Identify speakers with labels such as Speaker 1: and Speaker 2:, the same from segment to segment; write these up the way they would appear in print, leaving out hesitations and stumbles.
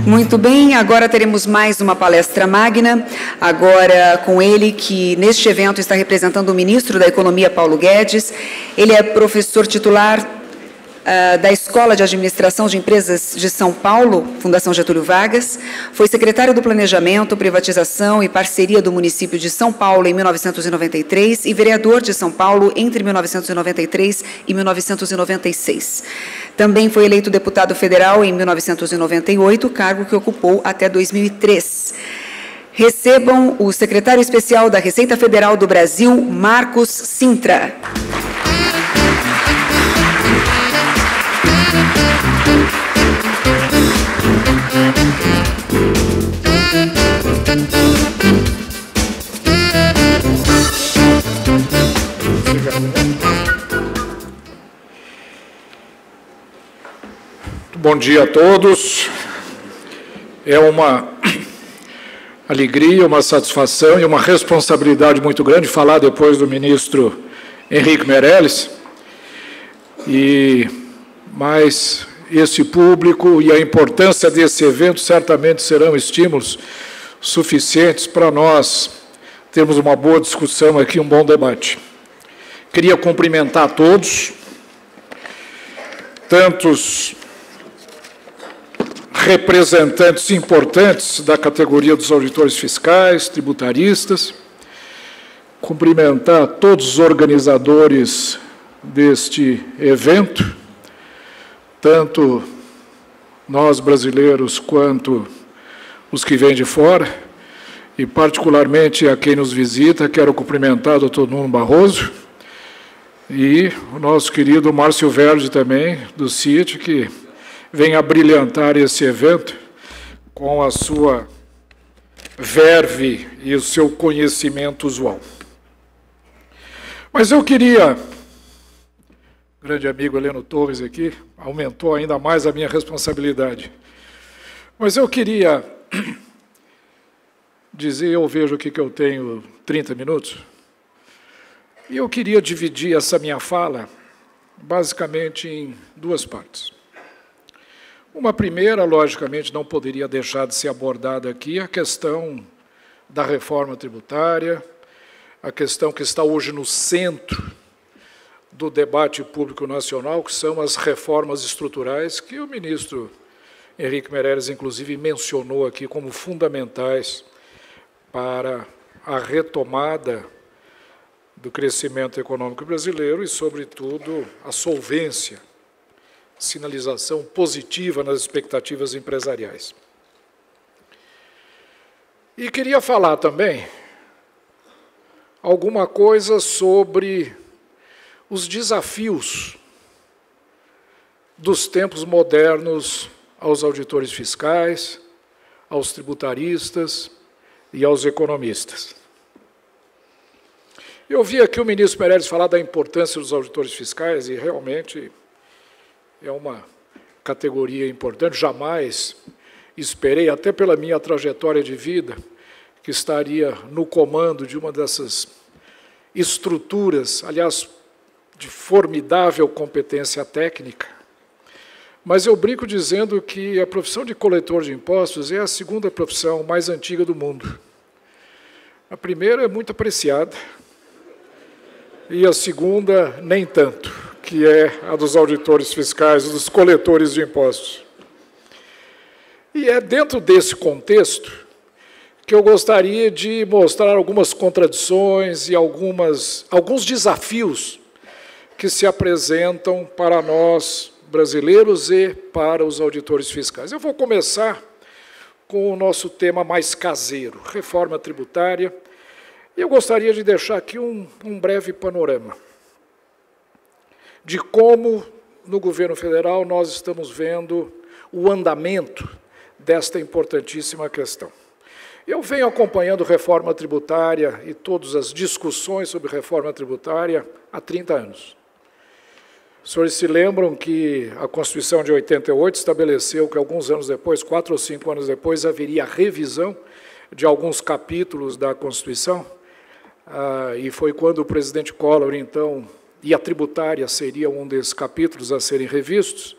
Speaker 1: Muito bem, agora teremos mais uma palestra magna, agora com ele que neste evento está representando o ministro da Economia, Paulo Guedes. Ele é professor titular da Escola de Administração de Empresas de São Paulo, Fundação Getúlio Vargas, foi secretário do Planejamento, Privatização e Parceria do município de São Paulo em 1993 e vereador de São Paulo entre 1993 e 1996. Também foi eleito deputado federal em 1998, cargo que ocupou até 2003. Recebam o secretário especial da Receita Federal do Brasil, Marcos Cintra.
Speaker 2: Bom dia a todos. É uma alegria, uma satisfação e uma responsabilidade muito grande falar depois do ministro Henrique Meirelles. Mas esse público e a importância desse evento certamente serão estímulos suficientes para nós termos uma boa discussão aqui, um bom debate. Queria cumprimentar a todos, tantos representantes importantes da categoria dos auditores fiscais, tributaristas, cumprimentar todos os organizadores deste evento, tanto nós brasileiros quanto os que vêm de fora, e particularmente a quem nos visita, quero cumprimentar o Dr. Nuno Barroso e o nosso querido Márcio Verde também, do CIT, que vem a brilhantar esse evento com a sua verve e o seu conhecimento usual. Mas eu queria, grande amigo Heleno Torres aqui, aumentou ainda mais a minha responsabilidade, mas eu queria dizer, eu vejo aqui que eu tenho 30 minutos, e eu queria dividir essa minha fala basicamente em duas partes. Uma primeira, logicamente, não poderia deixar de ser abordada aqui, a questão da reforma tributária, a questão que está hoje no centro do debate público nacional, que são as reformas estruturais, que o ministro Henrique Meirelles, inclusive, mencionou aqui como fundamentais para a retomada do crescimento econômico brasileiro e, sobretudo, a solvência, sinalização positiva nas expectativas empresariais. E queria falar também alguma coisa sobre os desafios dos tempos modernos aos auditores fiscais, aos tributaristas e aos economistas. Eu vi aqui o ministro Meirelles falar da importância dos auditores fiscais e realmente é uma categoria importante. Jamais esperei, até pela minha trajetória de vida, que estaria no comando de uma dessas estruturas, aliás, de formidável competência técnica. Mas eu brinco dizendo que a profissão de coletor de impostos é a segunda profissão mais antiga do mundo. A primeira é muito apreciada e a segunda nem tanto, que é a dos auditores fiscais, dos coletores de impostos. E é dentro desse contexto que eu gostaria de mostrar algumas contradições e alguns desafios que se apresentam para nós brasileiros e para os auditores fiscais. Eu vou começar com o nosso tema mais caseiro, reforma tributária, e eu gostaria de deixar aqui um breve panorama de como, no governo federal, nós estamos vendo o andamento desta importantíssima questão. Eu venho acompanhando reforma tributária e todas as discussões sobre reforma tributária há 30 anos. Os senhores se lembram que a Constituição de 88 estabeleceu que, alguns anos depois, 4 ou 5 anos depois, haveria revisão de alguns capítulos da Constituição, e foi quando o presidente Collor, então, e a tributária seria um desses capítulos a serem revistos,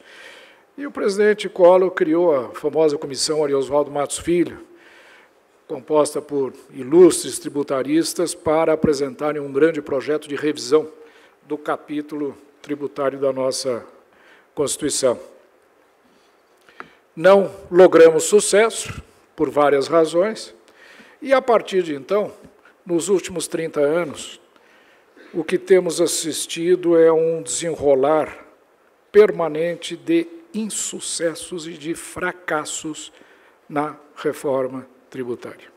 Speaker 2: E o presidente Collor criou a famosa comissão Ariosvaldo Matos Filho, composta por ilustres tributaristas, para apresentarem um grande projeto de revisão do capítulo tributário da nossa Constituição. Não logramos sucesso, por várias razões, e, a partir de então, nos últimos 30 anos, o que temos assistido é um desenrolar permanente de insucessos e de fracassos na reforma tributária.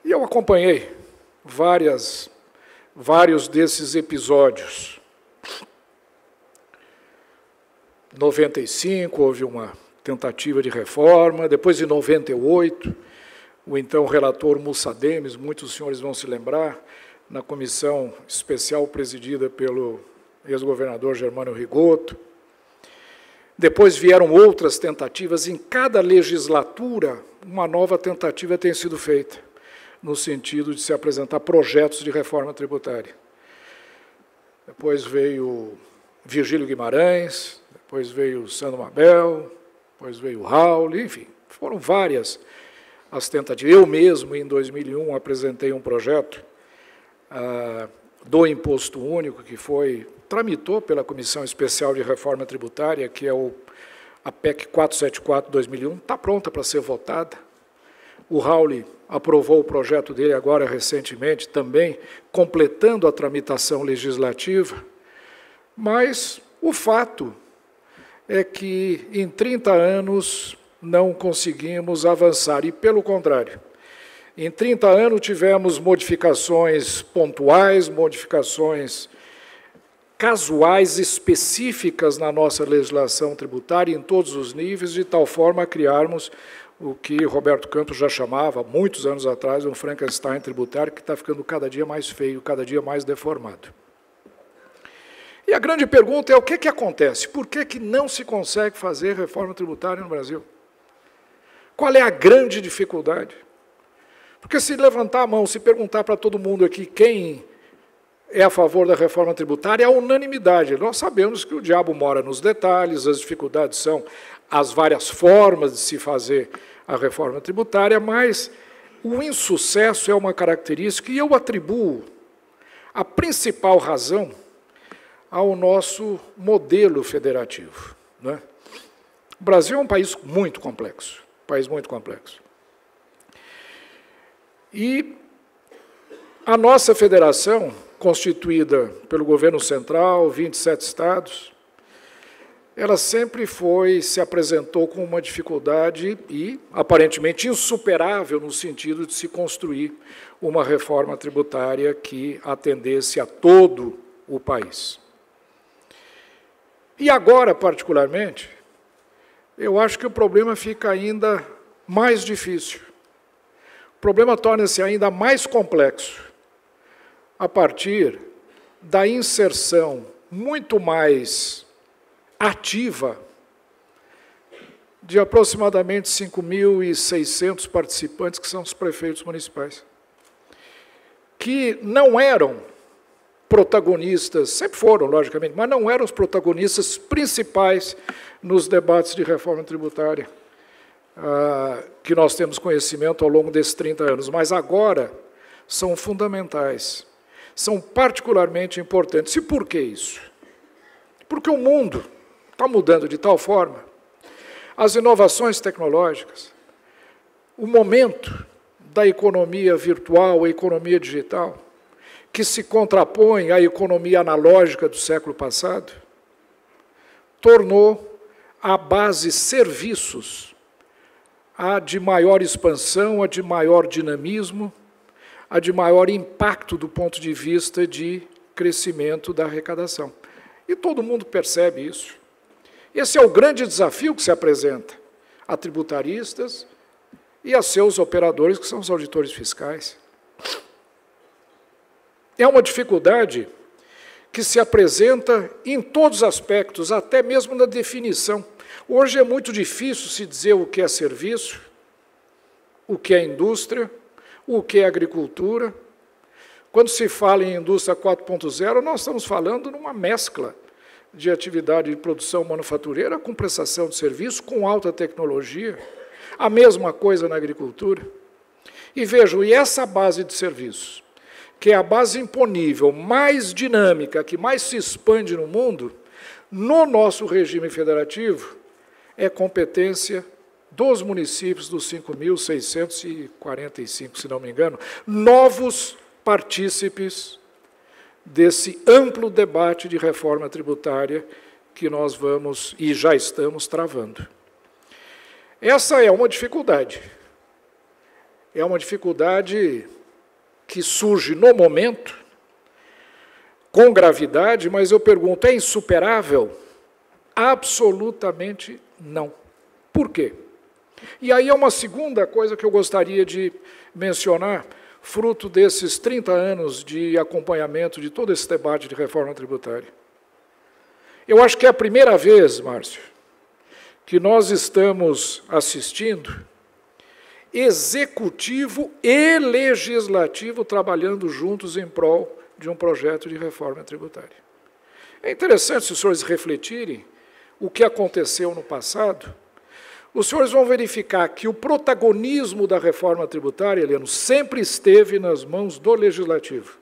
Speaker 2: E eu acompanhei vários desses episódios. Em 95 houve uma tentativa de reforma, depois de 98, o então relator Mussa Demes, muitos dos senhores vão se lembrar, na comissão especial presidida pelo ex-governador Germano Rigoto. Depois vieram outras tentativas, em cada legislatura uma nova tentativa tem sido feita, no sentido de se apresentar projetos de reforma tributária. Depois veio Virgílio Guimarães, depois veio Sandro Mabel, depois veio Raul, enfim, foram várias as tentativas. Eu mesmo, em 2001, apresentei um projeto do Imposto Único, que tramitou pela Comissão Especial de Reforma Tributária, que é a PEC 474/2001, está pronta para ser votada. O Raul aprovou o projeto dele agora recentemente, também completando a tramitação legislativa, mas o fato é que em 30 anos não conseguimos avançar, e pelo contrário, em 30 anos tivemos modificações pontuais, modificações casuais específicas na nossa legislação tributária em todos os níveis, de tal forma a criarmos o que Roberto Campos já chamava, muitos anos atrás, um Frankenstein tributário que está ficando cada dia mais feio, cada dia mais deformado. E a grande pergunta é o que acontece? Por que não se consegue fazer reforma tributária no Brasil? Qual é a grande dificuldade? Porque se levantar a mão, se perguntar para todo mundo aqui quem é a favor da reforma tributária, é a unanimidade. Nós sabemos que o diabo mora nos detalhes, as dificuldades são as várias formas de se fazer a reforma tributária, mas o insucesso é uma característica, e eu atribuo a principal razão ao nosso modelo federativo, né? O Brasil é um país muito complexo, E a nossa federação, constituída pelo governo central, 27 estados, ela sempre se apresentou com uma dificuldade e, aparentemente, insuperável no sentido de se construir uma reforma tributária que atendesse a todo o país. E agora, particularmente, eu acho que o problema fica ainda mais difícil. O problema torna-se ainda mais complexo a partir da inserção muito mais ativa de aproximadamente 5.600 participantes, que são os prefeitos municipais, que não eram protagonistas, sempre foram, logicamente, mas não eram os protagonistas principais nos debates de reforma tributária que nós temos conhecimento ao longo desses 30 anos, mas agora são fundamentais, são particularmente importantes. E por que isso? Porque o mundo está mudando de tal forma, as inovações tecnológicas, o momento da economia virtual, a economia digital, que se contrapõe à economia analógica do século passado, tornou a base serviços a de maior expansão, a de maior dinamismo, a de maior impacto do ponto de vista de crescimento da arrecadação. E todo mundo percebe isso. Esse é o grande desafio que se apresenta a tributaristas e a seus operadores, que são os auditores fiscais. É uma dificuldade que se apresenta em todos os aspectos, até mesmo na definição. Hoje é muito difícil se dizer o que é serviço, o que é indústria, o que é agricultura. Quando se fala em indústria 4.0, nós estamos falando numa mescla de atividade de produção manufatureira com prestação de serviço, com alta tecnologia. A mesma coisa na agricultura. E vejam, e essa base de serviços, que é a base imponível mais dinâmica, que mais se expande no mundo, no nosso regime federativo, é competência dos municípios, dos 5.645, se não me engano, novos partícipes desse amplo debate de reforma tributária que nós vamos e já estamos travando. Essa é uma dificuldade. É uma dificuldade que surge no momento, com gravidade, mas eu pergunto, é insuperável? Absolutamente não. Por quê? E aí é uma segunda coisa que eu gostaria de mencionar, fruto desses 30 anos de acompanhamento de todo esse debate de reforma tributária. Eu acho que é a primeira vez, Márcio, que nós estamos assistindo executivo e legislativo trabalhando juntos em prol de um projeto de reforma tributária. É interessante, se os senhores refletirem o que aconteceu no passado, os senhores vão verificar que o protagonismo da reforma tributária, Heleno, sempre esteve nas mãos do Legislativo.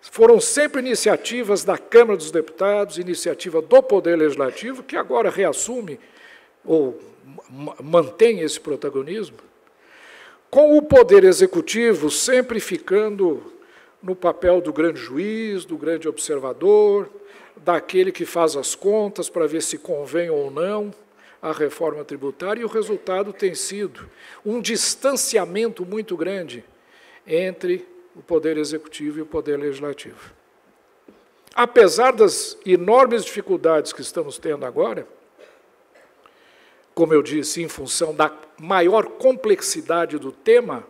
Speaker 2: Foram sempre iniciativas da Câmara dos Deputados, iniciativa do Poder Legislativo, que agora reassume ou mantém esse protagonismo, com o Poder Executivo sempre ficando no papel do grande juiz, do grande observador, daquele que faz as contas para ver se convém ou não a reforma tributária, e o resultado tem sido um distanciamento muito grande entre o Poder Executivo e o Poder Legislativo. Apesar das enormes dificuldades que estamos tendo agora, como eu disse, em função da maior complexidade do tema,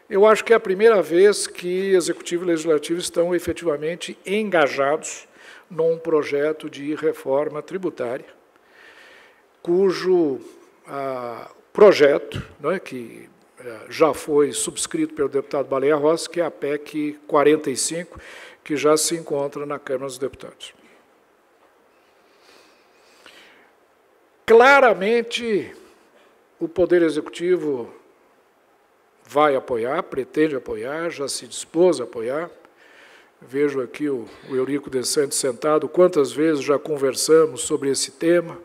Speaker 2: eu acho que é a primeira vez que Executivo e Legislativo estão efetivamente engajados num projeto de reforma tributária, cujo projeto, que já foi subscrito pelo deputado Baleia Rossi, que é a PEC 45, que já se encontra na Câmara dos Deputados. Claramente, o Poder Executivo vai apoiar, pretende apoiar, já se dispôs a apoiar. Vejo aqui o Eurico de Santos sentado, quantas vezes já conversamos sobre esse tema,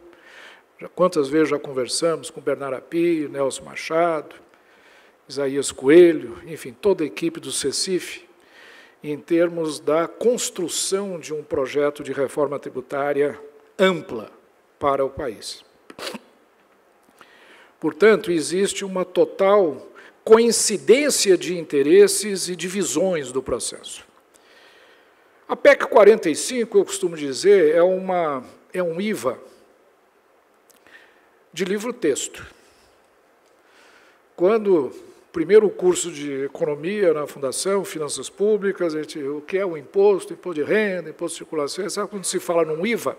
Speaker 2: quantas vezes já conversamos com Bernardo Api, Nelson Machado, Isaías Coelho, enfim, toda a equipe do CECIF, em termos da construção de um projeto de reforma tributária ampla para o país. Portanto, existe uma total coincidência de interesses e de visões do processo. A PEC 45, eu costumo dizer, é um IVA de livro-texto. Quando, primeiro curso de economia na Fundação, Finanças Públicas, o que é o imposto de renda, imposto de circulação, sabe quando se fala num IVA?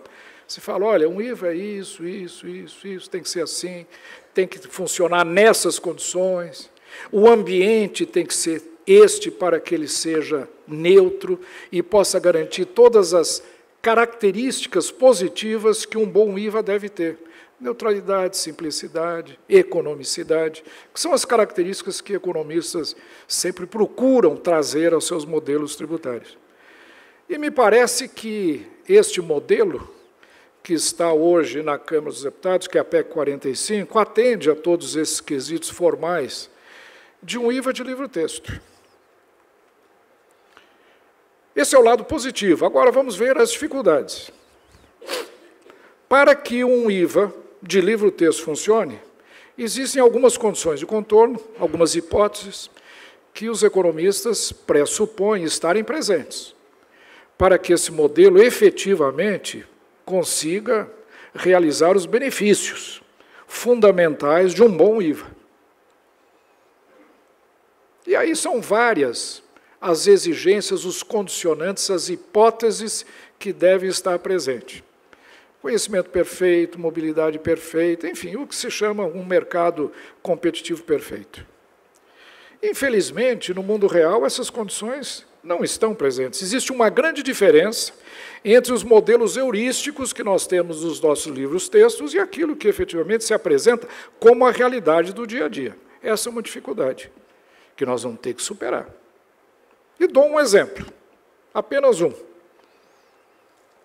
Speaker 2: Se fala, olha, um IVA é isso, tem que ser assim, tem que funcionar nessas condições, o ambiente tem que ser este para que ele seja neutro e possa garantir todas as características positivas que um bom IVA deve ter. Neutralidade, simplicidade, economicidade, que são as características que economistas sempre procuram trazer aos seus modelos tributários. E me parece que este modelo, que está hoje na Câmara dos Deputados, que é a PEC 45, atende a todos esses quesitos formais de um IVA de livro-texto. Esse é o lado positivo. Agora vamos ver as dificuldades. Para que um IVA de livro-texto funcione, existem algumas condições de contorno, algumas hipóteses, que os economistas pressupõem estarem presentes, para que esse modelo efetivamente consiga realizar os benefícios fundamentais de um bom IVA. E aí são várias as exigências, os condicionantes, as hipóteses que devem estar presentes. Conhecimento perfeito, mobilidade perfeita, enfim, o que se chama um mercado competitivo perfeito. Infelizmente, no mundo real, essas condições não estão presentes. Existe uma grande diferença entre os modelos heurísticos que nós temos nos nossos livros-textos e aquilo que efetivamente se apresenta como a realidade do dia a dia. Essa é uma dificuldade que nós vamos ter que superar. E dou um exemplo, apenas um,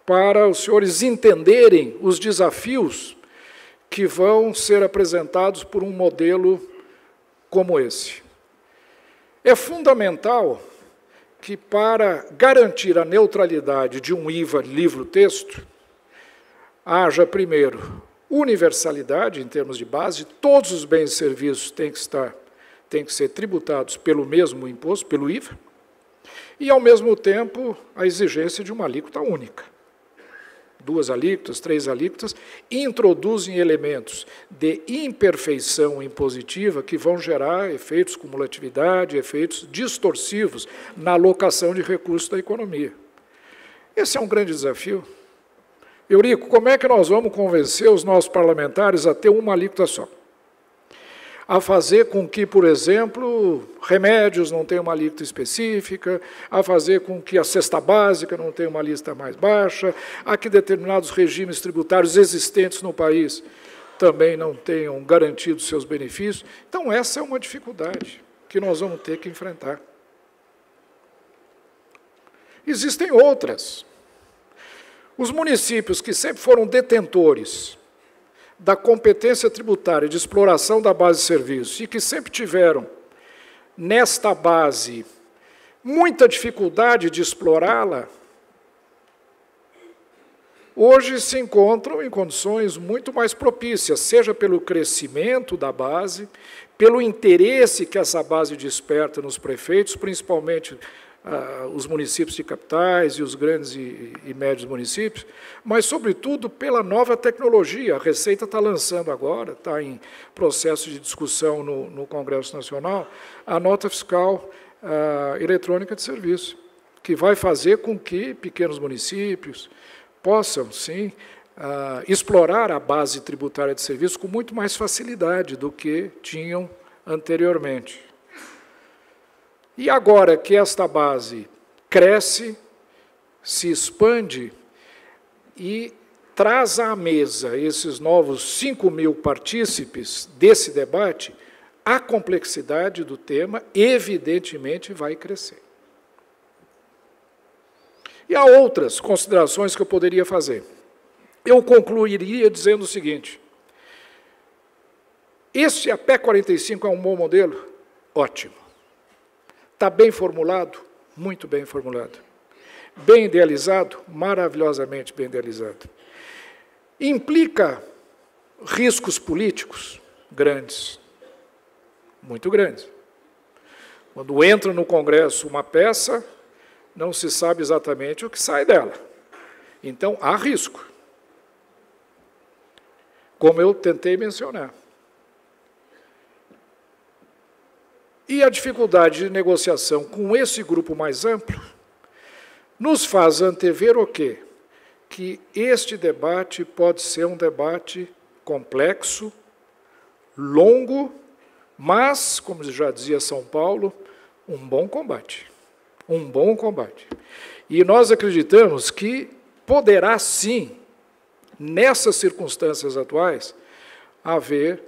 Speaker 2: para os senhores entenderem os desafios que vão ser apresentados por um modelo como esse. É fundamental que, para garantir a neutralidade de um IVA livro-texto, haja, primeiro, universalidade em termos de base, todos os bens e serviços têm que ser tributados pelo mesmo imposto, pelo IVA, e, ao mesmo tempo, a exigência de uma alíquota única. 2 alíquotas, 3 alíquotas, introduzem elementos de imperfeição impositiva que vão gerar efeitos de cumulatividade, efeitos distorsivos na alocação de recursos da economia. Esse é um grande desafio. Eurico, como é que nós vamos convencer os nossos parlamentares a ter uma alíquota só? A fazer com que, por exemplo, remédios não tenham uma alíquota específica, a fazer com que a cesta básica não tenha uma lista mais baixa, a que determinados regimes tributários existentes no país também não tenham garantido seus benefícios. Então, essa é uma dificuldade que nós vamos ter que enfrentar. Existem outras. Os municípios que sempre foram detentores da competência tributária de exploração da base de serviços e que sempre tiveram, nesta base, muita dificuldade de explorá-la, hoje se encontram em condições muito mais propícias, seja pelo crescimento da base, pelo interesse que essa base desperta nos prefeitos, principalmente os municípios de capitais e os grandes e médios municípios, mas, sobretudo, pela nova tecnologia. A Receita está lançando agora, está em processo de discussão no Congresso Nacional, a nota fiscal eletrônica de serviço, que vai fazer com que pequenos municípios possam, sim, explorar a base tributária de serviço com muito mais facilidade do que tinham anteriormente. E agora que esta base cresce, se expande e traz à mesa esses novos 5.000 partícipes desse debate, a complexidade do tema, evidentemente, vai crescer. E há outras considerações que eu poderia fazer. Eu concluiria dizendo o seguinte: a PEC 45 é um bom modelo? Ótimo. Está bem formulado? Muito bem formulado. Bem idealizado? Maravilhosamente bem idealizado. Implica riscos políticos grandes, muito grandes. Quando entra no Congresso uma peça, não se sabe exatamente o que sai dela. Então, há risco, como eu tentei mencionar. E a dificuldade de negociação com esse grupo mais amplo nos faz antever o quê? Que este debate pode ser um debate complexo, longo, mas, como já dizia São Paulo, um bom combate. Um bom combate. E nós acreditamos que poderá, sim, nessas circunstâncias atuais, haver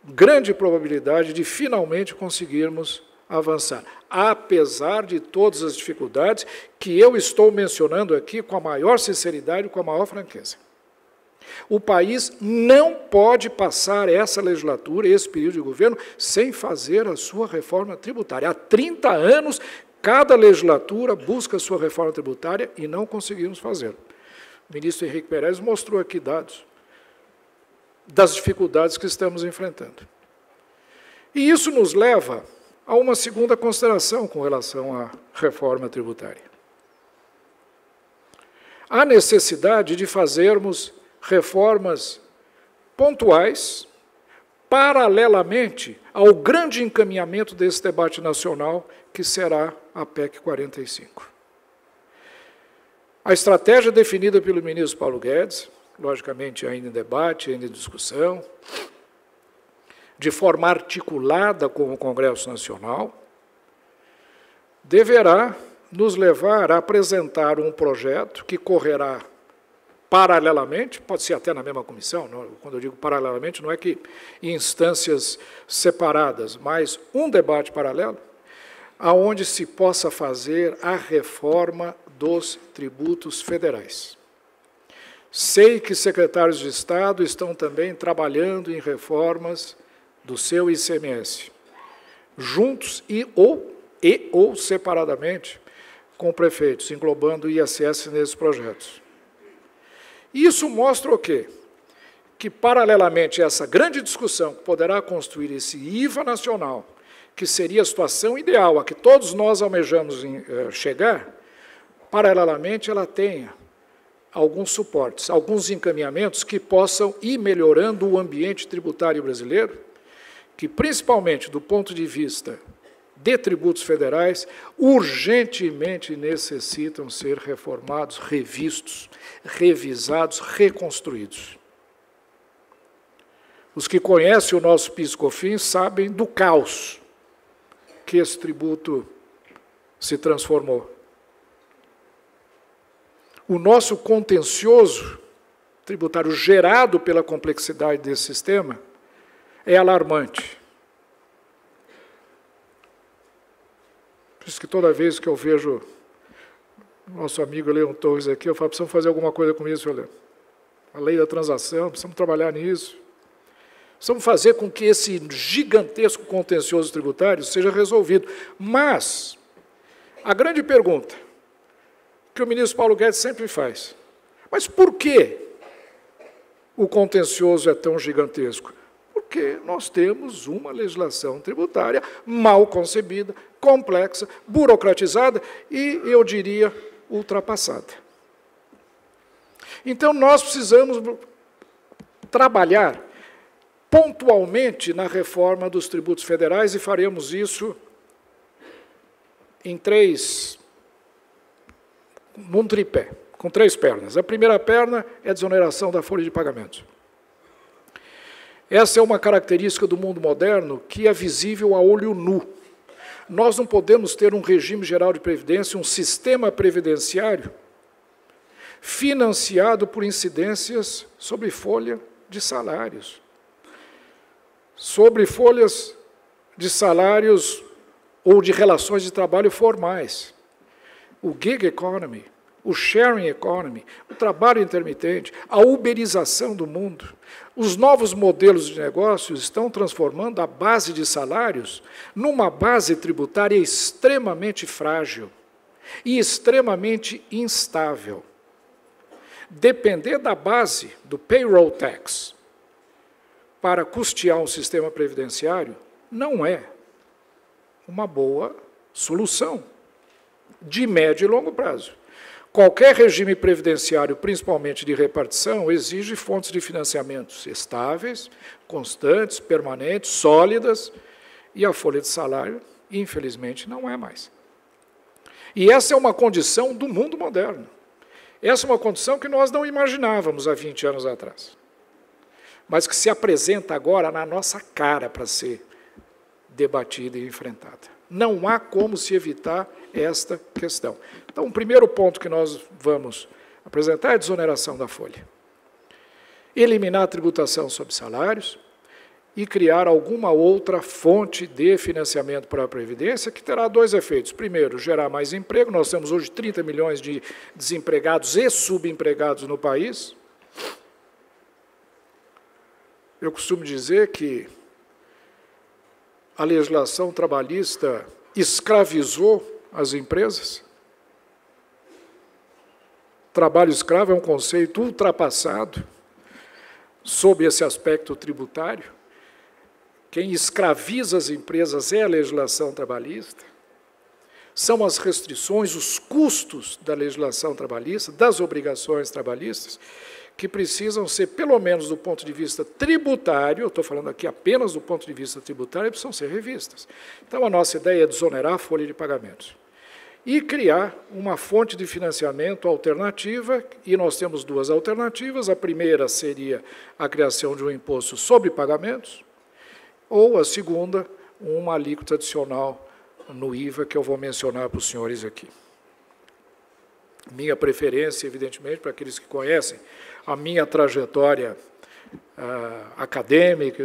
Speaker 2: grande probabilidade de finalmente conseguirmos avançar, apesar de todas as dificuldades que eu estou mencionando aqui com a maior sinceridade e com a maior franqueza. O país não pode passar essa legislatura, esse período de governo, sem fazer a sua reforma tributária. Há 30 anos, cada legislatura busca a sua reforma tributária e não conseguimos fazer. O ministro Henrique Meirelles mostrou aqui dados das dificuldades que estamos enfrentando. E isso nos leva a uma segunda consideração com relação à reforma tributária. Há necessidade de fazermos reformas pontuais, paralelamente ao grande encaminhamento desse debate nacional, que será a PEC 45. A estratégia definida pelo ministro Paulo Guedes, logicamente ainda em debate, ainda em discussão, de forma articulada com o Congresso Nacional, deverá nos levar a apresentar um projeto que correrá paralelamente, pode ser até na mesma comissão, quando eu digo paralelamente, não é que em instâncias separadas, mas um debate paralelo, aonde se possa fazer a reforma dos tributos federais. Sei que secretários de Estado estão também trabalhando em reformas do seu ICMS, juntos ou separadamente com prefeitos, englobando o ISS nesses projetos. Isso mostra o quê? Que, paralelamente a essa grande discussão que poderá construir esse IVA nacional, que seria a situação ideal a que todos nós almejamos chegar, paralelamente ela tenha alguns suportes, alguns encaminhamentos que possam ir melhorando o ambiente tributário brasileiro, que, principalmente do ponto de vista de tributos federais, urgentemente necessitam ser reformados, revistos, revisados, reconstruídos. Os que conhecem o nosso PIS/COFINS sabem do caos que esse tributo se transformou. O nosso contencioso tributário gerado pela complexidade desse sistema é alarmante. Por isso que toda vez que eu vejo nosso amigo Leon Torres aqui, eu falo, precisamos fazer alguma coisa com isso, Leon. A lei da transação, precisamos trabalhar nisso. Precisamos fazer com que esse gigantesco contencioso tributário seja resolvido. Mas, a grande pergunta que o ministro Paulo Guedes sempre faz, mas por que o contencioso é tão gigantesco? Porque nós temos uma legislação tributária mal concebida, complexa, burocratizada e, eu diria, ultrapassada. Então, nós precisamos trabalhar pontualmente na reforma dos tributos federais e faremos isso num tripé, com 3 pernas. A primeira perna é a desoneração da folha de pagamentos. Essa é uma característica do mundo moderno que é visível a olho nu. Nós não podemos ter um regime geral de previdência, um sistema previdenciário financiado por incidências sobre folha de salários, sobre folhas de salários ou de relações de trabalho formais. O gig economy, o sharing economy, o trabalho intermitente, a uberização do mundo, os novos modelos de negócios estão transformando a base de salários numa base tributária extremamente frágil e extremamente instável. Depender da base do payroll tax para custear um sistema previdenciário não é uma boa solução de médio e longo prazo. Qualquer regime previdenciário, principalmente de repartição, exige fontes de financiamentos estáveis, constantes, permanentes, sólidas, e a folha de salário, infelizmente, não é mais. E essa é uma condição do mundo moderno. Essa é uma condição que nós não imaginávamos há 20 anos atrás, mas que se apresenta agora na nossa cara para ser debatida e enfrentada. Não há como se evitar esta questão. Então, o primeiro ponto que nós vamos apresentar é a desoneração da folha. Eliminar a tributação sobre salários e criar alguma outra fonte de financiamento para a Previdência, que terá 2 efeitos. Primeiro, gerar mais emprego. Nós temos hoje 30 milhões de desempregados e subempregados no país. Eu costumo dizer que a legislação trabalhista escravizou as empresas. Trabalho escravo é um conceito ultrapassado sob esse aspecto tributário. Quem escraviza as empresas é a legislação trabalhista. São as restrições, os custos da legislação trabalhista, das obrigações trabalhistas, que precisam ser, pelo menos do ponto de vista tributário, eu estou falando aqui apenas do ponto de vista tributário, precisam ser revistas. Então, a nossa ideia é desonerar a folha de pagamentos e criar uma fonte de financiamento alternativa, e nós temos 2 alternativas. A primeira seria a criação de um imposto sobre pagamentos, ou a segunda, uma alíquota adicional no IVA, que eu vou mencionar para os senhores aqui. minha preferência, evidentemente, para aqueles que conhecem a minha trajetória acadêmica,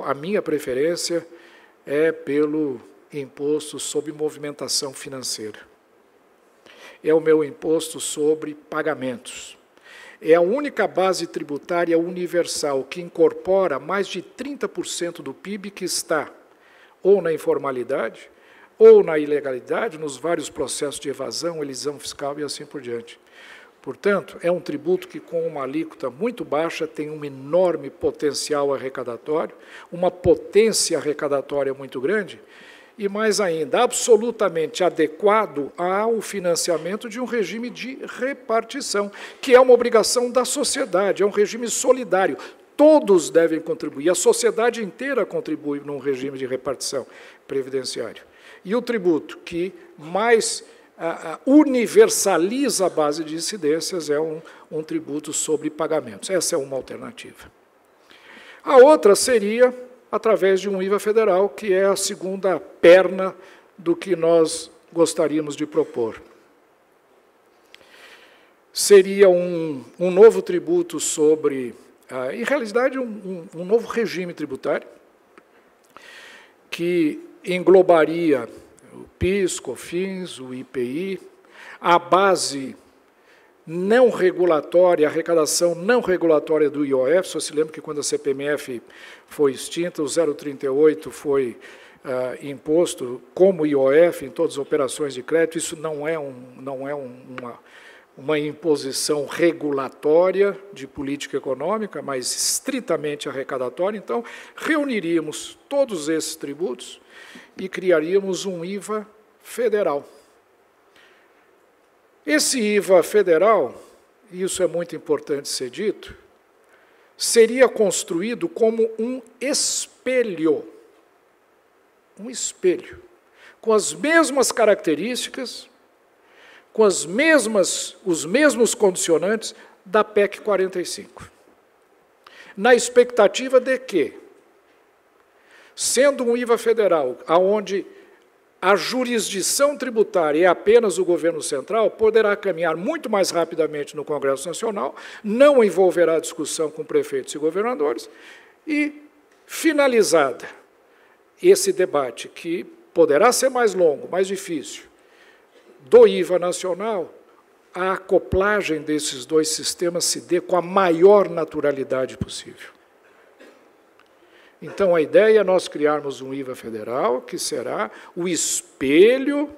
Speaker 2: a minha preferência é pelo imposto sobre movimentação financeira. É o meu imposto sobre pagamentos. É a única base tributária universal que incorpora mais de 30% do PIB que está ou na informalidade, ou na ilegalidade, nos vários processos de evasão, elisão fiscal e assim por diante. Portanto, é um tributo que, com uma alíquota muito baixa, tem um enorme potencial arrecadatório, uma potência arrecadatória muito grande, e, mais ainda, absolutamente adequado ao financiamento de um regime de repartição, que é uma obrigação da sociedade, é um regime solidário. Todos devem contribuir, a sociedade inteira contribui num regime de repartição previdenciário. E o tributo que mais universaliza a base de incidências é um tributo sobre pagamentos. Essa é uma alternativa. A outra seria através de um IVA federal, que é a segunda perna do que nós gostaríamos de propor. Seria um novo tributo sobre, em realidade, um novo regime tributário, que englobaria o PIS, COFINS, o IPI, a base não regulatória, a arrecadação não regulatória do IOF. Só se lembra que quando a CPMF foi extinta, o 0,38 foi imposto como IOF em todas as operações de crédito. Isso não é uma imposição regulatória de política econômica, mas estritamente arrecadatória. Então, reuniríamos todos esses tributos e criaríamos um IVA federal. Esse IVA federal, e isso é muito importante ser dito, seria construído como um espelho, com as mesmas características, com os mesmos condicionantes da PEC 45. Na expectativa de que, sendo um IVA federal, onde a jurisdição tributária é apenas o governo central, poderá caminhar muito mais rapidamente no Congresso Nacional, não envolverá discussão com prefeitos e governadores, e, finalizada esse debate, que poderá ser mais longo, mais difícil, do IVA nacional, a acoplagem desses dois sistemas se dê com a maior naturalidade possível. Então, a ideia é nós criarmos um IVA federal, que será o espelho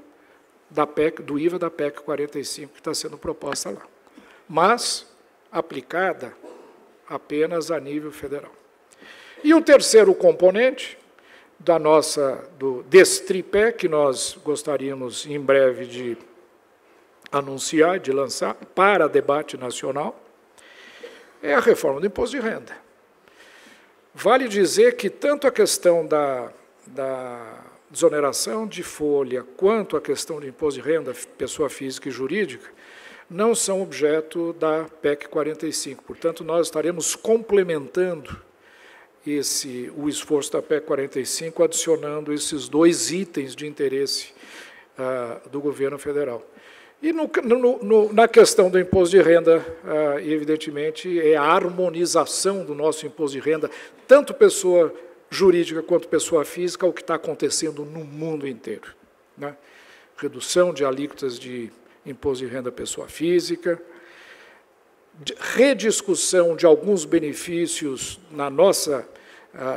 Speaker 2: do IVA da PEC 45, que está sendo proposta lá, mas aplicada apenas a nível federal. E o terceiro componente desse tripé, que nós gostaríamos, em breve, de anunciar, de lançar para debate nacional, é a reforma do imposto de renda. Vale dizer que tanto a questão da desoneração de folha quanto a questão do imposto de renda, pessoa física e jurídica, não são objeto da PEC 45. Portanto, nós estaremos complementando o esforço da PEC 45, adicionando esses dois itens de interesse do governo federal. E na questão do imposto de renda, evidentemente, é a harmonização do nosso imposto de renda, tanto pessoa jurídica quanto pessoa física, o que está acontecendo no mundo inteiro, né? Redução de alíquotas de imposto de renda pessoa física, rediscussão de alguns benefícios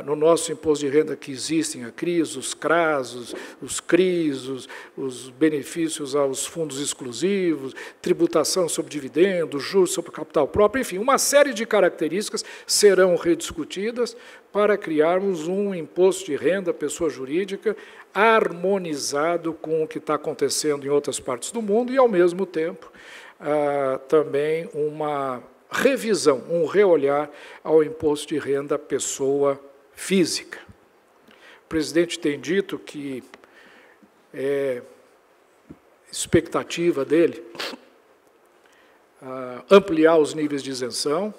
Speaker 2: no nosso imposto de renda que existem, a CRIS, os CRAS, os CRIs, os benefícios aos fundos exclusivos, tributação sobre dividendos, juros sobre capital próprio, enfim, uma série de características serão rediscutidas para criarmos um imposto de renda pessoa jurídica harmonizado com o que está acontecendo em outras partes do mundo e, ao mesmo tempo, também uma revisão, um reolhar ao imposto de renda pessoa física. O presidente tem dito que é expectativa dele ampliar os níveis de isenção,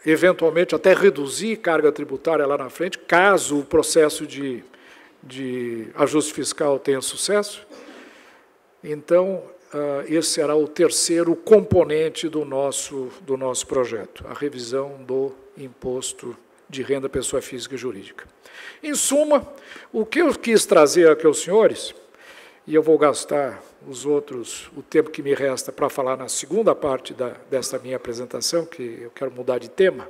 Speaker 2: eventualmente até reduzir carga tributária lá na frente, caso o processo de ajuste fiscal tenha sucesso. Então, esse será o terceiro componente do nosso projeto, a revisão do imposto de renda pessoa física e jurídica. Em suma, o que eu quis trazer aqui aos senhores, e eu vou gastar o tempo que me resta para falar na segunda parte desta minha apresentação, que eu quero mudar de tema,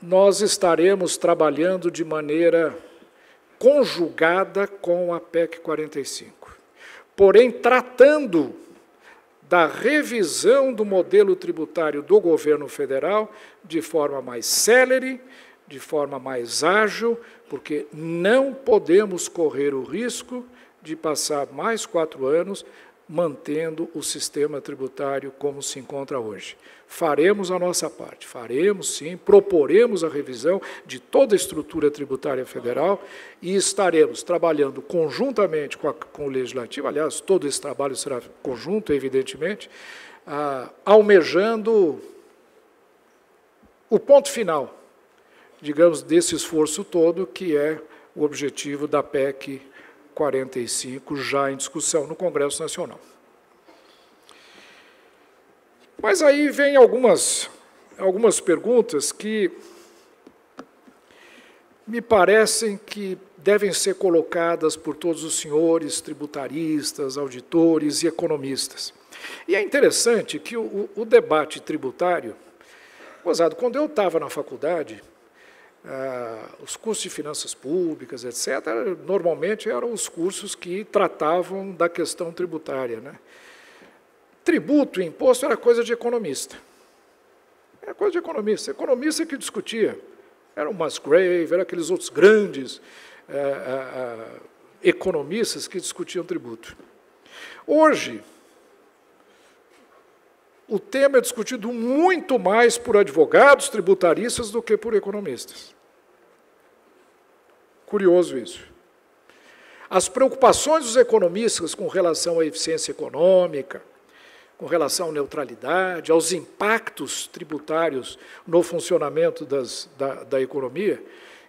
Speaker 2: nós estaremos trabalhando de maneira conjugada com a PEC 45, porém tratando da revisão do modelo tributário do governo federal de forma mais célere, de forma mais ágil, porque não podemos correr o risco de passar mais 4 anos mantendo o sistema tributário como se encontra hoje. Faremos a nossa parte, faremos sim, proporemos a revisão de toda a estrutura tributária federal e estaremos trabalhando conjuntamente com o Legislativo, aliás, todo esse trabalho será conjunto, evidentemente, almejando o ponto final, digamos, desse esforço todo, que é o objetivo da PEC 45, já em discussão no Congresso Nacional. Mas aí vem algumas perguntas que me parecem que devem ser colocadas por todos os senhores tributaristas, auditores e economistas. E é interessante que o debate tributário, gozado, quando eu estava na faculdade, os cursos de finanças públicas, etc., normalmente eram os cursos que tratavam da questão tributária, né? Tributo e imposto era coisa de economista. Era coisa de economista. Economista que discutia. Era o Musgrave, eram aqueles outros grandes economistas que discutiam tributo. Hoje, o tema é discutido muito mais por advogados tributaristas do que por economistas. Curioso isso. As preocupações dos economistas com relação à eficiência econômica, com relação à neutralidade, aos impactos tributários no funcionamento da economia,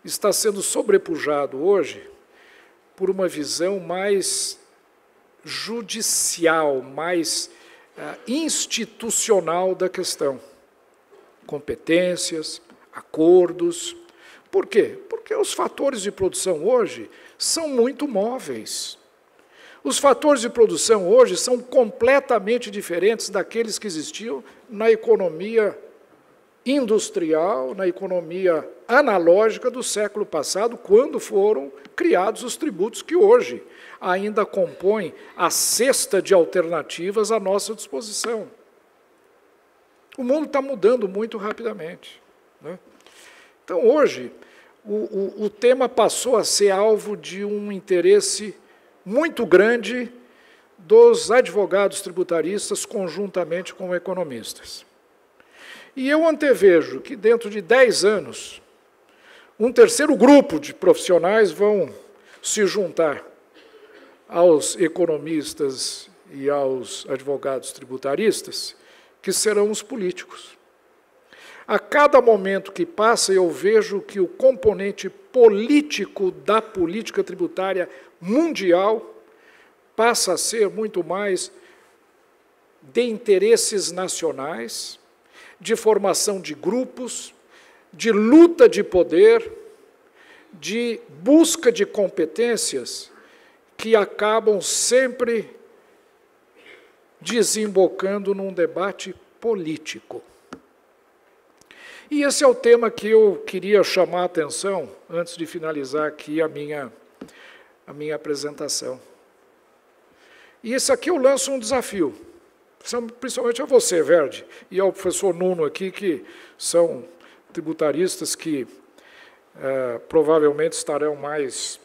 Speaker 2: está sendo sobrepujado hoje por uma visão mais judicial, mais institucional da questão. Competências, acordos. Por quê? Porque os fatores de produção hoje são muito móveis. Os fatores de produção hoje são completamente diferentes daqueles que existiam na economia industrial, na economia analógica do século passado, quando foram criados os tributos que hoje ainda compõem a cesta de alternativas à nossa disposição. O mundo está mudando muito rapidamente, né? Então, hoje, o tema passou a ser alvo de um interesse muito grande dos advogados tributaristas conjuntamente com economistas. E eu antevejo que, dentro de 10 anos, um terceiro grupo de profissionais vão se juntar aos economistas e aos advogados tributaristas, que serão os políticos. A cada momento que passa, eu vejo que o componente político da política tributária mundial passa a ser muito mais de interesses nacionais, de formação de grupos, de luta de poder, de busca de competências que acabam sempre desembocando num debate político. E esse é o tema que eu queria chamar a atenção, antes de finalizar aqui a minha apresentação. E esse aqui eu lanço um desafio, principalmente a você, Verde, e ao professor Nuno aqui, que são tributaristas que provavelmente estarão mais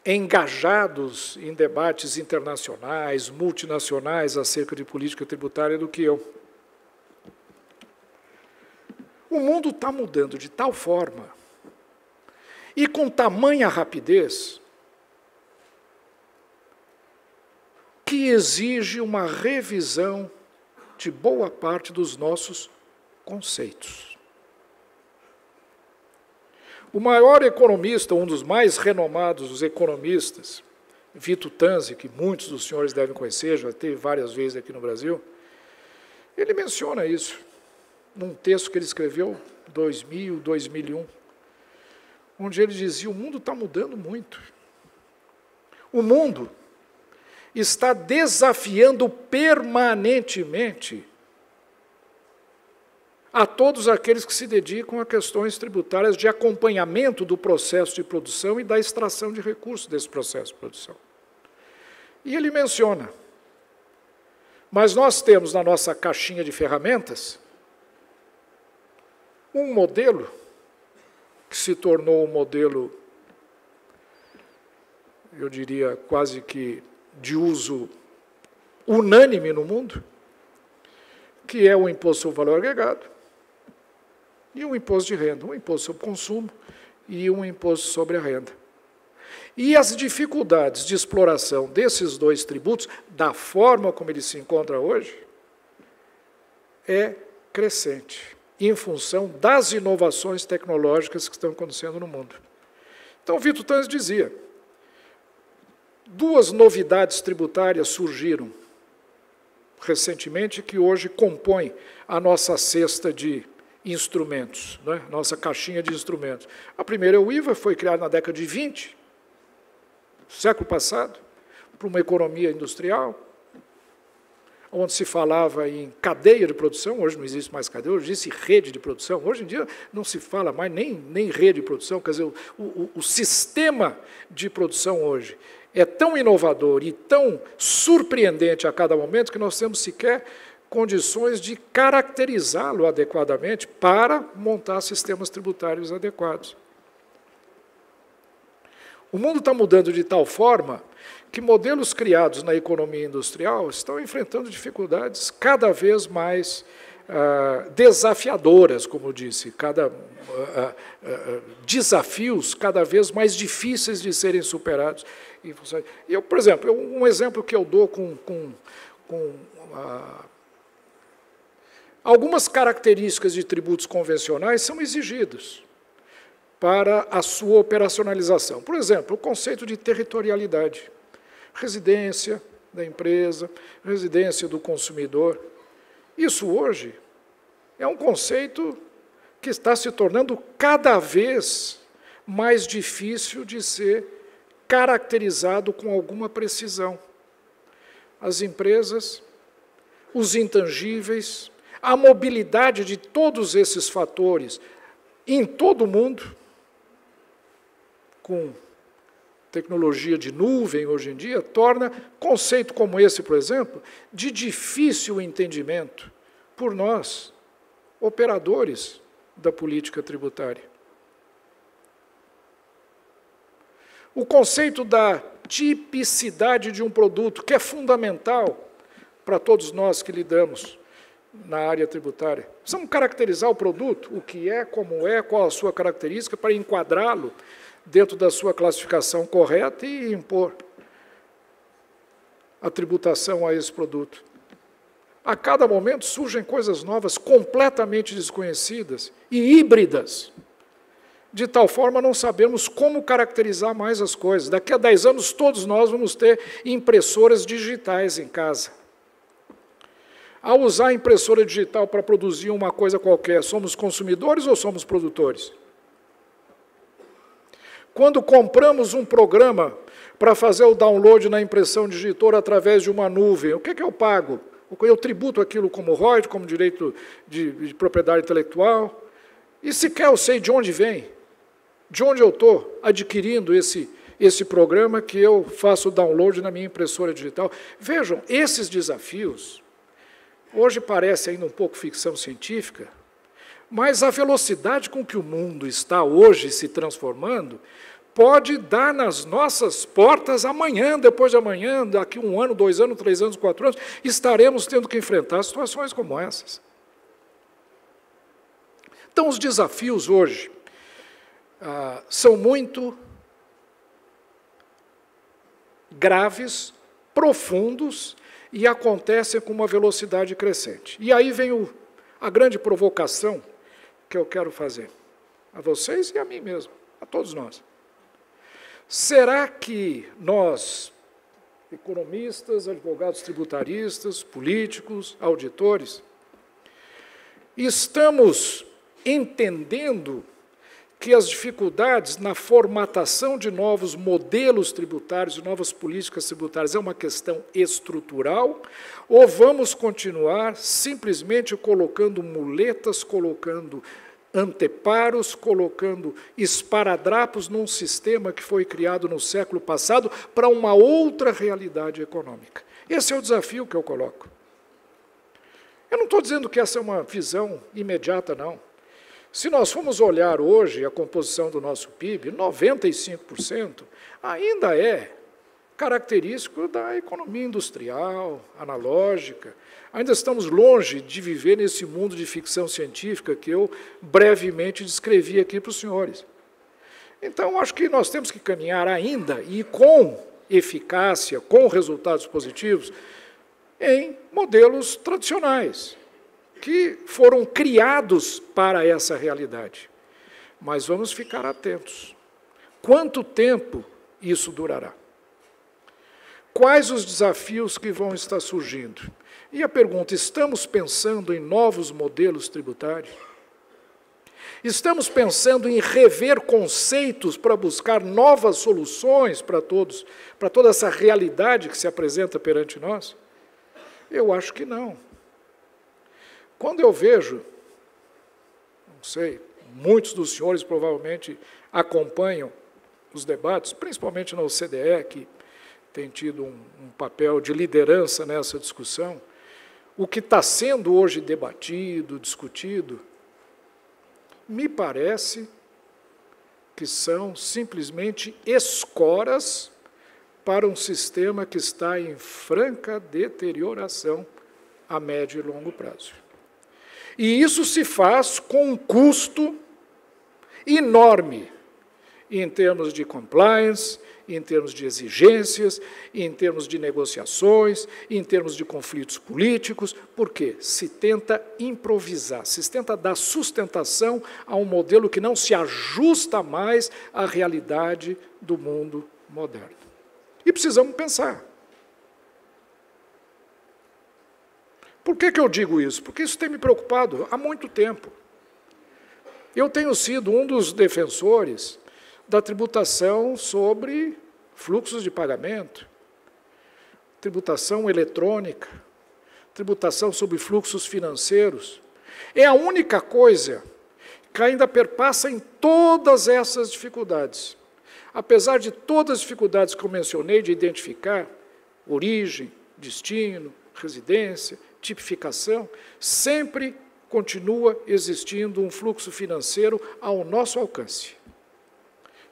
Speaker 2: engajados em debates internacionais, multinacionais, acerca de política tributária do que eu. O mundo está mudando de tal forma e com tamanha rapidez que exige uma revisão de boa parte dos nossos conceitos. O maior economista, um dos mais renomados economistas Vito Tanzi, que muitos dos senhores devem conhecer, já teve várias vezes aqui no Brasil, ele menciona isso num texto que ele escreveu em 2000, 2001, onde ele dizia: o mundo está mudando muito. O mundo está desafiando permanentemente a todos aqueles que se dedicam a questões tributárias de acompanhamento do processo de produção e da extração de recursos desse processo de produção. E ele menciona: mas nós temos na nossa caixinha de ferramentas um modelo que se tornou um modelo, eu diria, quase que de uso unânime no mundo, que é o imposto sobre valor agregado e um imposto de renda, um imposto sobre consumo e um imposto sobre a renda. E as dificuldades de exploração desses dois tributos, da forma como ele se encontra hoje, é crescente, em função das inovações tecnológicas que estão acontecendo no mundo. Então, Vito Tanzi dizia: duas novidades tributárias surgiram recentemente que hoje compõem a nossa cesta de instrumentos, né? Nossa caixinha de instrumentos. A primeira é o IVA, foi criado na década de 20, século passado, para uma economia industrial, onde se falava em cadeia de produção. Hoje não existe mais cadeia, hoje existe rede de produção. Hoje em dia não se fala mais nem rede de produção, quer dizer, o sistema de produção hoje é tão inovador e tão surpreendente a cada momento que nós temos sequer condições de caracterizá-lo adequadamente para montar sistemas tributários adequados. O mundo está mudando de tal forma que modelos criados na economia industrial estão enfrentando dificuldades cada vez mais desafiadoras, como eu disse, desafios cada vez mais difíceis de serem superados. E eu, por exemplo, um exemplo que eu dou algumas características de tributos convencionais são exigidas para a sua operacionalização. Por exemplo, o conceito de territorialidade, residência da empresa, residência do consumidor. Isso hoje é um conceito que está se tornando cada vez mais difícil de ser caracterizado com alguma precisão. As empresas, os intangíveis, a mobilidade de todos esses fatores em todo o mundo, com tecnologia de nuvem hoje em dia, torna conceito como esse, por exemplo, de difícil entendimento por nós, operadores da política tributária. O conceito da tipicidade de um produto, que é fundamental para todos nós que lidamos na área tributária. Precisamos caracterizar o produto, o que é, como é, qual a sua característica, para enquadrá-lo dentro da sua classificação correta e impor a tributação a esse produto. A cada momento surgem coisas novas, completamente desconhecidas e híbridas, de tal forma não sabemos como caracterizar mais as coisas. Daqui a 10 anos, todos nós vamos ter impressoras digitais em casa. Ao usar a impressora digital para produzir uma coisa qualquer, somos consumidores ou somos produtores? Quando compramos um programa para fazer o download na impressão digital através de uma nuvem, o que é que eu pago? Eu tributo aquilo como royalties, como direito de propriedade intelectual, e sequer eu sei de onde vem, de onde eu estou adquirindo esse programa que eu faço o download na minha impressora digital. Vejam, esses desafios, hoje parece ainda um pouco ficção científica, mas a velocidade com que o mundo está hoje se transformando pode dar nas nossas portas amanhã, depois de amanhã, daqui 1 ano, 2 anos, 3 anos, 4 anos, estaremos tendo que enfrentar situações como essas. Então, os desafios hoje são muito graves, profundos e acontecem com uma velocidade crescente. E aí vem a grande provocação que eu quero fazer a vocês e a mim mesmo, a todos nós. Será que nós economistas, advogados tributaristas, políticos, auditores. Estamos entendendo que as dificuldades na formatação de novos modelos tributários, de novas políticas tributárias, é uma questão estrutural, ou vamos continuar simplesmente colocando muletas, colocando anteparos, colocando esparadrapos num sistema que foi criado no século passado para uma outra realidade econômica? Esse é o desafio que eu coloco. Eu não estou dizendo que essa é uma visão imediata, não. Se nós formos olhar hoje a composição do nosso PIB, 95% ainda é característico da economia industrial, analógica. Ainda estamos longe de viver nesse mundo de ficção científica que eu brevemente descrevi aqui para os senhores. Então, acho que nós temos que caminhar ainda, e com eficácia, com resultados positivos, em modelos tradicionais, que foram criados para essa realidade. Mas vamos ficar atentos. Quanto tempo isso durará? Quais os desafios que vão estar surgindo? E a pergunta, estamos pensando em novos modelos tributários? Estamos pensando em rever conceitos para buscar novas soluções para todos, para toda essa realidade que se apresenta perante nós? Eu acho que não. Quando eu vejo, não sei, muitos dos senhores provavelmente acompanham os debates, principalmente na OCDE, que tem tido um papel de liderança nessa discussão, o que está sendo hoje debatido, discutido, me parece que são simplesmente escoras para um sistema que está em franca deterioração a médio e longo prazo. E isso se faz com um custo enorme, em termos de compliance, em termos de exigências, em termos de negociações, em termos de conflitos políticos, porque se tenta improvisar, se tenta dar sustentação a um modelo que não se ajusta mais à realidade do mundo moderno. E precisamos pensar. Por que eu digo isso? Porque isso tem me preocupado há muito tempo. Eu tenho sido um dos defensores da tributação sobre fluxos de pagamento, tributação eletrônica, tributação sobre fluxos financeiros. É a única coisa que ainda perpassa em todas essas dificuldades. Apesar de todas as dificuldades que eu mencionei de identificar origem, destino, residência, tipificação, sempre continua existindo um fluxo financeiro ao nosso alcance.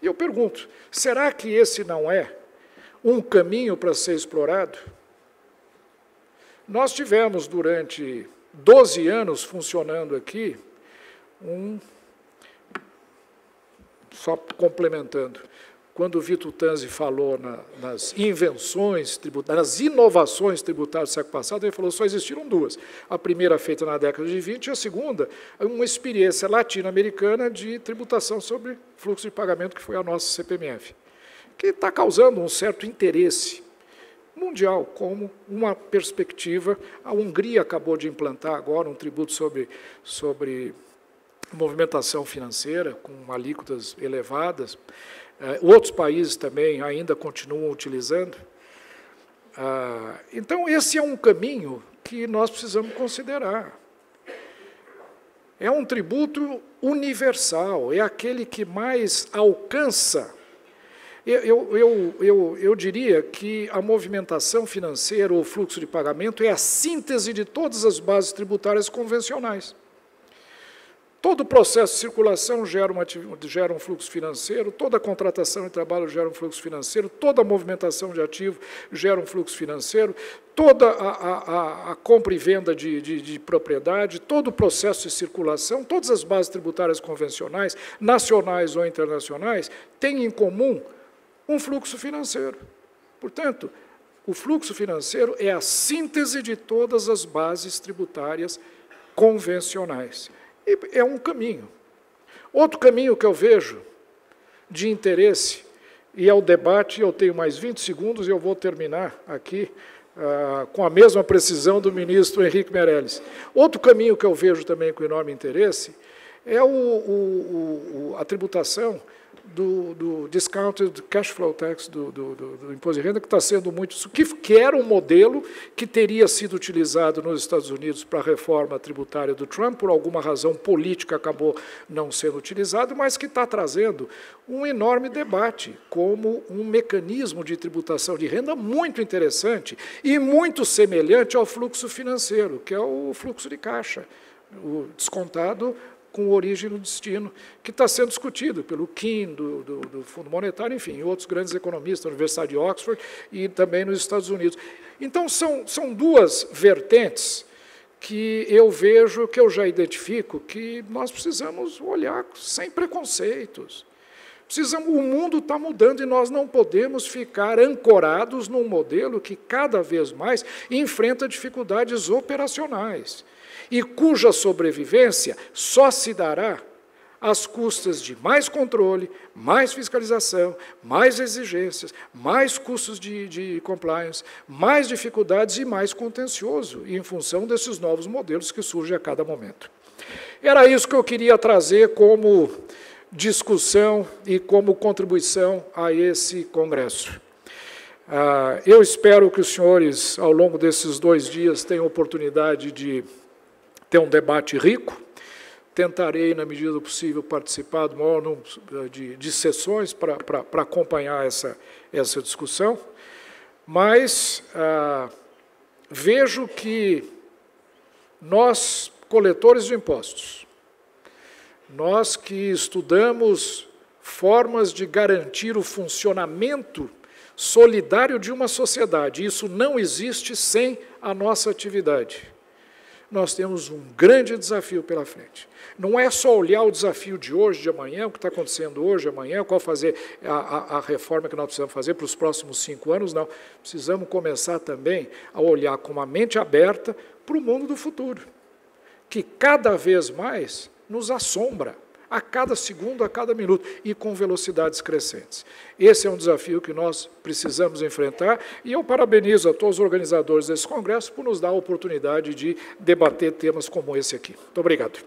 Speaker 2: E eu pergunto, será que esse não é um caminho para ser explorado? Nós tivemos, durante 12 anos funcionando aqui, só complementando, quando o Vitor Tanzi falou nas invenções tributárias, nas inovações tributárias do século passado, ele falou que só existiram duas. A primeira feita na década de 20 e a segunda, uma experiência latino-americana de tributação sobre fluxo de pagamento, que foi a nossa CPMF, que está causando um certo interesse mundial, como uma perspectiva. A Hungria acabou de implantar agora um tributo sobre movimentação financeira, com alíquotas elevadas. Outros países também ainda continuam utilizando. Então, esse é um caminho que nós precisamos considerar. É um tributo universal, é aquele que mais alcança. Eu diria que a movimentação financeira ou fluxo de pagamento é a síntese de todas as bases tributárias convencionais. Todo o processo de circulação gera um fluxo financeiro, toda a contratação de trabalho gera um fluxo financeiro, toda a movimentação de ativo gera um fluxo financeiro, toda a compra e venda de propriedade, todo o processo de circulação, todas as bases tributárias convencionais, nacionais ou internacionais, têm em comum um fluxo financeiro. Portanto, o fluxo financeiro é a síntese de todas as bases tributárias convencionais. E é um caminho. Outro caminho que eu vejo de interesse e ao debate. Eu tenho mais 20 segundos e eu vou terminar aqui com a mesma precisão do ministro Henrique Meirelles. Outro caminho que eu vejo também com enorme interesse é a tributação do discounted cash flow tax, do imposto de renda, que está sendo muito... que era um modelo que teria sido utilizado nos Estados Unidos para a reforma tributária do Trump, por alguma razão política acabou não sendo utilizado, mas que está trazendo um enorme debate como um mecanismo de tributação de renda muito interessante e muito semelhante ao fluxo financeiro, que é o fluxo de caixa, o descontado com origem no destino, que está sendo discutido pelo Keane, do Fundo Monetário, enfim, outros grandes economistas da Universidade de Oxford e também nos Estados Unidos. Então, são duas vertentes que eu vejo, que eu já identifico, que nós precisamos olhar sem preconceitos. O mundo está mudando e nós não podemos ficar ancorados num modelo que cada vez mais enfrenta dificuldades operacionais e cuja sobrevivência só se dará às custas de mais controle, mais fiscalização, mais exigências, mais custos de compliance, mais dificuldades e mais contencioso, em função desses novos modelos que surgem a cada momento. Era isso que eu queria trazer como discussão e como contribuição a esse congresso. Eu espero que os senhores, ao longo desses 2 dias, tenham oportunidade de ter um debate rico. Tentarei, na medida do possível, participar do maior número de sessões para acompanhar essa discussão, mas vejo que nós, coletores de impostos, nós que estudamos formas de garantir o funcionamento solidário de uma sociedade, isso não existe sem a nossa atividade. Nós temos um grande desafio pela frente. Não é só olhar o desafio de hoje, de amanhã, o que está acontecendo hoje, amanhã, qual fazer a reforma que nós precisamos fazer para os próximos 5 anos, não. Precisamos começar também a olhar com uma mente aberta para o mundo do futuro, que cada vez mais nos assombra, a cada segundo, a cada minuto, e com velocidades crescentes. Esse é um desafio que nós precisamos enfrentar, e eu parabenizo a todos os organizadores desse congresso por nos dar a oportunidade de debater temas como esse aqui. Muito obrigado.